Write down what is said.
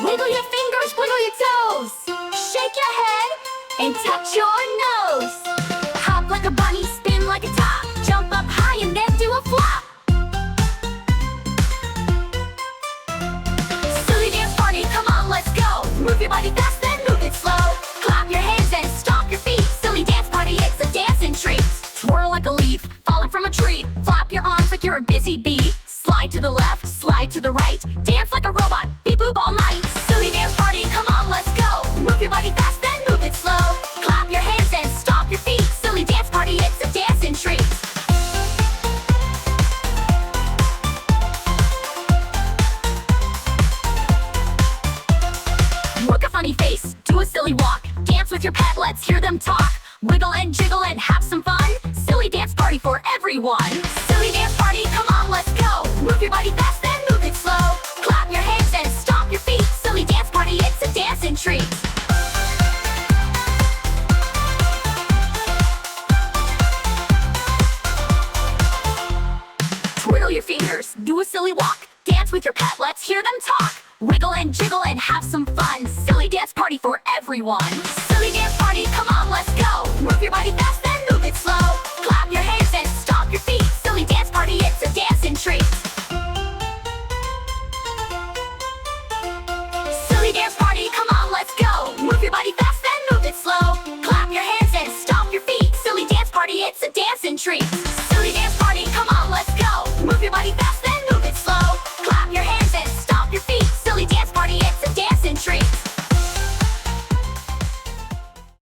Wiggle your fingers, wiggle your toes. Shake your head and touch your nose. Hop like a bunny, spin like a top. Jump up high and then do a flop. Silly dance party, come on, let's go. Move your body fast, then move it slow. Clap your hands and stomp your feet. Silly dance party, it's a dancing treat. Twirl like a leaf, falling from a tree. Flap your arms like you're a busy bee. Slide to the left, slide to the right. Dance like a robot, beep boop all night. Silly dance party, come on, let's go. Move your body fast, then move it slow. Clap your hands and stomp your feet. Silly dance party, it's a dancing treat. Work a funny face, do a silly walk. Dance with your pet, let's hear them talk. Wiggle and jiggle and have some fun. Silly dance party for everyone. Silly dance party, come on, let's go. Move your body fast, then move it slow. Clap your hands and stomp your feet. Silly dance party, it's a dancing treat. Twirl your fingers, do a silly walk. Dance with your pet, let's hear them talk. Wiggle and jiggle and have some fun. Silly dance party for everyone. Silly dance party, come on, let's go. Move your body fast, then move it slow. Clap your hands